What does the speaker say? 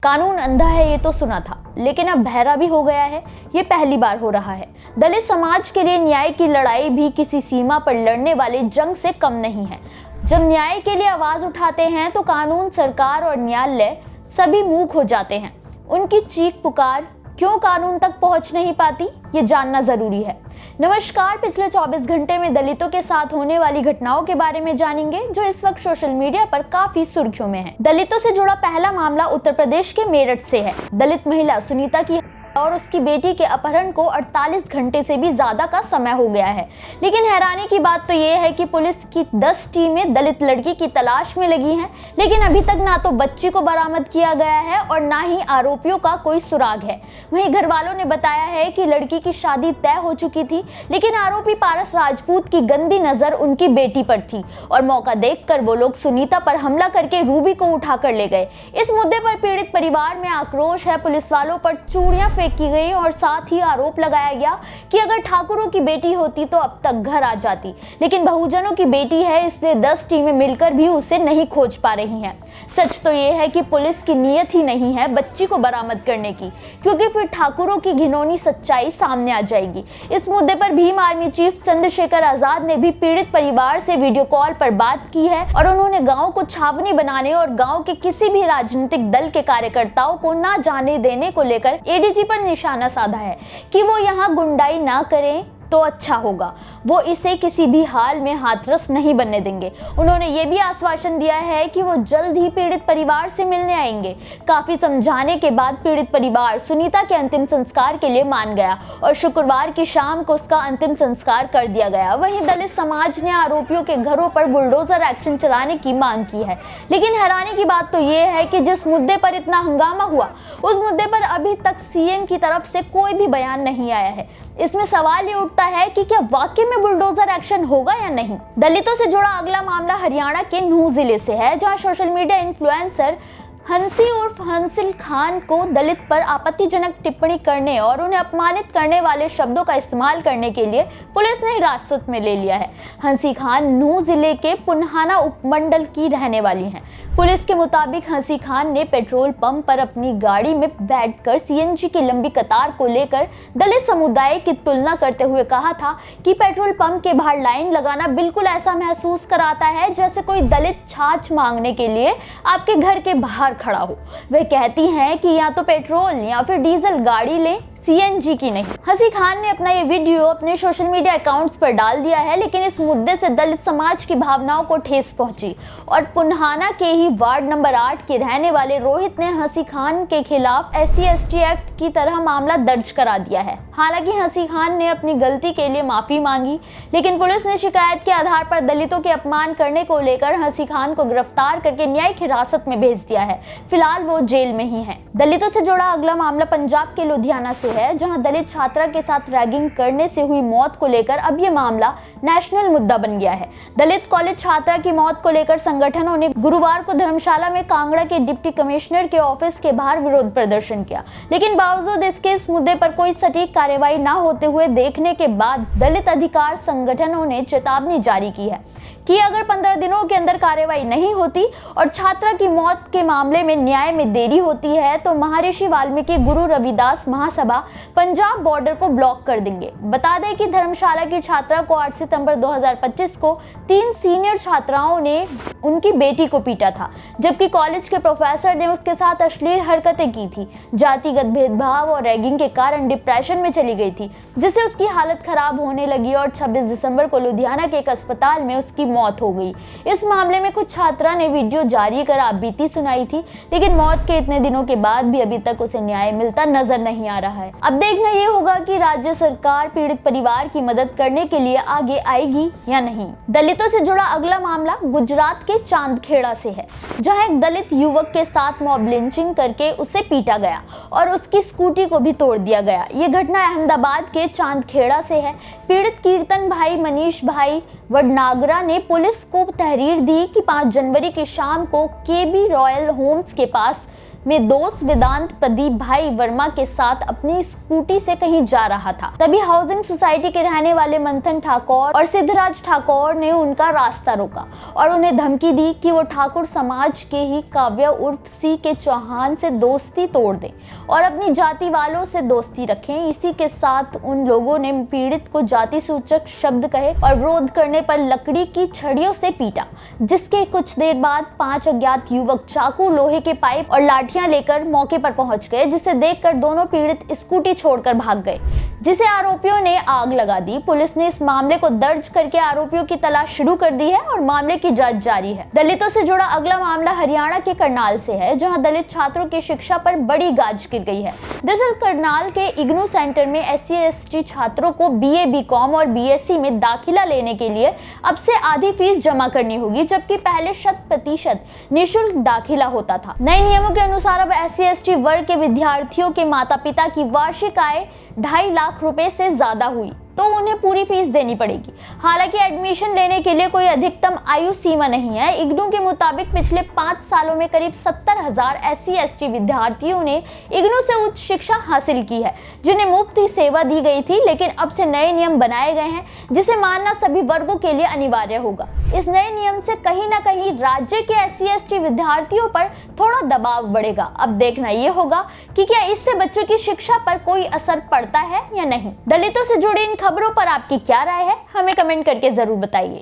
कानून अंधा है ये तो सुना था, लेकिन अब बहरा भी हो गया है, ये पहली बार हो रहा है। दलित समाज के लिए न्याय की लड़ाई भी किसी सीमा पर लड़ने वाले जंग से कम नहीं है। जब न्याय के लिए आवाज उठाते हैं तो कानून, सरकार और न्यायालय सभी मूक हो जाते हैं। उनकी चीख पुकार क्यों कानून तक पहुंच नहीं पाती, ये जानना जरूरी है। नमस्कार, पिछले 24 घंटे में दलितों के साथ होने वाली घटनाओं के बारे में जानेंगे जो इस वक्त सोशल मीडिया पर काफी सुर्खियों में है। दलितों से जुड़ा पहला मामला उत्तर प्रदेश के मेरठ से है। दलित महिला सुनीता की और उसकी बेटी के अपहरण को 48 घंटे से भी ज्यादा का समय हो गया है। लेकिन हैरानी की बात तो ये है कि पुलिस की 10 टीमें दलित लड़की की तलाश में लगी हैं, लेकिन अभी तक ना तो बच्ची को बरामद किया गया है और ना ही आरोपियों का कोई सुराग है। वहीं घर वालों ने बताया है कि लड़की की शादी तय हो चुकी थी, लेकिन आरोपी पारस राजपूत की गंदी नजर उनकी बेटी पर थी और मौका देखकर वो लोग सुनीता पर हमला करके रूबी को उठा कर ले गए। इस मुद्दे पर पीड़ित परिवार में आक्रोश है। पुलिस वालों पर चूड़ियां की गई और साथ ही आरोप लगाया गया कि अगर ठाकुरों की बेटी होती तो अब तक घर आ जाती, लेकिन बहुजनों की बेटी है इसलिए 10 टीमें मिलकर भी उसे नहीं खोज पा रही हैं। सच तो ये है कि पुलिस की नीयत ही नहीं है बच्ची को बरामद करने की, क्योंकि फिर ठाकुरों की घिनौनी सच्चाई सामने आ जाएगी। इस मुद्दे पर भीम आर्मी चीफ चंद्रशेखर आजाद ने भी पीड़ित परिवार से वीडियो कॉल पर बात की है और उन्होंने गांव को छावनी बनाने और गांव के किसी भी राजनीतिक दल के कार्यकर्ताओं को ना जाने देने को लेकर एडीजी पर निशाना साधा है कि वो यहाँ गुंडाई ना करें तो अच्छा होगा। वो इसे किसी भी हाल में हाथरस नहीं बनने देंगे। उन्होंने ये भी आश्वासन दिया है कि वो जल्द ही पीड़ित परिवार से मिलने आएंगे। काफी समझाने के बाद पीड़ित परिवार सुनीता के अंतिम संस्कार के लिए मान गया और शुक्रवार की शाम को उसका अंतिम संस्कार कर दिया गया। वहीं दलित समाज ने आरोपियों के घरों पर बुलडोजर एक्शन चलाने की मांग की है। लेकिन हैरानी की बात तो ये है कि जिस मुद्दे पर इतना हंगामा हुआ, उस मुद्दे पर अभी तक सीएम की तरफ से कोई भी बयान नहीं आया है। इसमें सवाल ये उठता है कि क्या वाकई में बुलडोजर एक्शन होगा या नहीं। दलितों से जुड़ा अगला मामला हरियाणा के नूह जिले से है, जहां सोशल मीडिया इन्फ्लुएंसर हंसी उर्फ हंसिल खान को दलित पर आपत्तिजनक टिप्पणी करने और उन्हें अपमानित करने वाले शब्दों का इस्तेमाल करने के लिए पुलिस ने हिरासत में ले लिया है। हंसी खान नूह जिले के पुन्हाना उपमंडल की रहने वाली हैं। पुलिस के मुताबिक हंसी खान ने पेट्रोल पंप पर अपनी गाड़ी में बैठकर सीएनजी की लंबी कतार को लेकर दलित समुदाय की तुलना करते हुए कहा था कि पेट्रोल पंप के बाहर लाइन लगाना बिल्कुल ऐसा महसूस कराता है जैसे कोई दलित छाछ मांगने के लिए आपके घर के बाहर खड़ा हो। वे कहती हैं कि या तो पेट्रोल या फिर डीजल गाड़ी लें, सीएनजी की नहीं। हंसी खान ने अपना ये वीडियो अपने सोशल मीडिया अकाउंट्स पर डाल दिया है, लेकिन इस मुद्दे से दलित समाज की भावनाओं को ठेस पहुंची और पुन्हाना के ही वार्ड नंबर 8 के रहने वाले रोहित ने हंसी खान के खिलाफ SC/ST एक्ट की तरह मामला दर्ज करा दिया है। हालांकि हंसी खान ने अपनी गलती के लिए माफी मांगी, लेकिन पुलिस ने शिकायत के आधार पर दलितों के अपमान करने को लेकर हंसी खान को गिरफ्तार करके न्यायिक हिरासत में भेज दिया है। फिलहाल वो जेल में ही है। दलितों से जुड़ा अगला मामला पंजाब के लुधियाना से है, जहां दलित छात्रा के साथ रैगिंग करने से हुई मौत को लेकर अब यह मामला नेशनल मुद्दा बन गया है। दलित कॉलेज छात्रा की मौत को लेकर संगठनों ने गुरुवार को धर्मशाला में कांगड़ा के डिप्टी कमिश्नर के ऑफिस के बाहर विरोध प्रदर्शन किया, लेकिन बावजूद इसके इस मुद्दे पर कोई सटीक कार्रवाई न होते हुए देखने के बाद दलित अधिकार संगठनों ने चेतावनी जारी की है कि अगर 15 दिनों के अंदर कार्रवाई नहीं होती और छात्रा की मौत के मामले में न्याय में देरी होती है तो महर्षि वाल्मीकि गुरु रविदास महासभा पंजाब बॉर्डर को ब्लॉक कर देंगे। बता दें कि धर्मशाला की छात्रा को 8 सितंबर 2025 को 3 सीनियर छात्राओं ने उनकी बेटी को पीटा था, जबकि कॉलेज के प्रोफेसर ने उसके साथ अश्लील हरकतें की थी। जातिगत भेदभाव और रैगिंग के कारण डिप्रेशन में चली गई थी, जिससे उसकी हालत खराब होने लगी और 26 दिसंबर को लुधियाना के एक अस्पताल में उसकी मौत हो गई। इस मामले में कुछ छात्रा ने वीडियो जारी कर आपबीती सुनाई थी, लेकिन मौत के इतने दिनों के बाद भी अभी तक उसे न्याय मिलता नजर नहीं आ रहा है। अब देखना ये होगा कि राज्य सरकार पीड़ित परिवार की मदद करने के लिए आगे आएगी या नहीं। दलितों से जुड़ा अगला मामला गुजरात के चांदखेड़ा से है, जहां एक दलित युवक के साथ मॉब लिंचिंग करके उसे पीटा गया और उसकी स्कूटी को भी तोड़ दिया गया। ये घटना अहमदाबाद के चांदखेड़ा से है। पीड़ित कीर्तन भाई मनीष भाई वडनागरा ने पुलिस को तहरीर दी कि 5 जनवरी की शाम को केबी रॉयल होम्स के पास में दोस्त वेदांत प्रदीप भाई वर्मा के साथ अपनी स्कूटी से कहीं जा रहा था। तभी हाउसिंग सोसाइटी के रहने वाले मंथन ठाकुर और सिद्धराज ठाकुर ने उनका रास्ता रोका और उन्हें धमकी दी कि वो ठाकुर समाज के ही काव्य उर्फ सी के चौहान से दोस्ती तोड़ दें और अपनी जाति वालों से दोस्ती रखें। इसी के साथ उन लोगों ने पीड़ित को जाति सूचक शब्द कहे और विरोध करने पर लकड़ी की छड़ियों से पीटा, जिसके कुछ देर बाद 5 अज्ञात युवक चाकू, लोहे के पाइप और लाठियां लेकर मौके पर पहुंच गए, जिसे देखकर दोनों पीड़ित स्कूटी छोड़कर भाग गए, जिसे आरोपियों ने आग लगा दी। पुलिस ने इस मामले को दर्ज करके आरोपियों की तलाश शुरू कर दी है और मामले की जांच जारी है। दलितों से जुड़ा अगला मामला हरियाणा के करनाल से है, जहां दलित छात्रों की शिक्षा पर बड़ी गाज गिर गई है। दरअसल करनाल के इग्नू सेंटर में SC/ST छात्रों को BA, BCom और BSc में दाखिला लेने के लिए अब से आधी फीस जमा करनी होगी, जबकि पहले 100% निःशुल्क दाखिला होता था। नए नियमों के अनुसार अब SC/ST वर्ग के विद्यार्थियों के माता पिता की वार्षिक आय 2.5 लाख रुपए से ज्यादा हुई तो उन्हें पूरी फीस देनी पड़ेगी। हालांकि एडमिशन लेने के लिए कोई अधिकतम आयु सीमा नहीं है। इग्नू के मुताबिक पिछले 5 सालों में करीब 70,000 SC/ST विद्यार्थियों ने इग्नू से उच्च शिक्षा हासिल की है, जिन्हें मुफ्त ही सेवा दी गई थी। लेकिन अब से नए नियम बनाए गए हैं, जिसे मानना सभी वर्गों के लिए अनिवार्य होगा। इस नए नियम से कहीं ना कहीं राज्य के SC/ST विद्यार्थियों पर थोड़ा दबाव बढ़ेगा। अब देखना यह होगा कि क्या इससे बच्चों की शिक्षा पर कोई असर पड़ता है या नहीं। दलितों से जुड़ी इन खबरों पर आपकी क्या राय है, हमें कमेंट करके जरूर बताइए।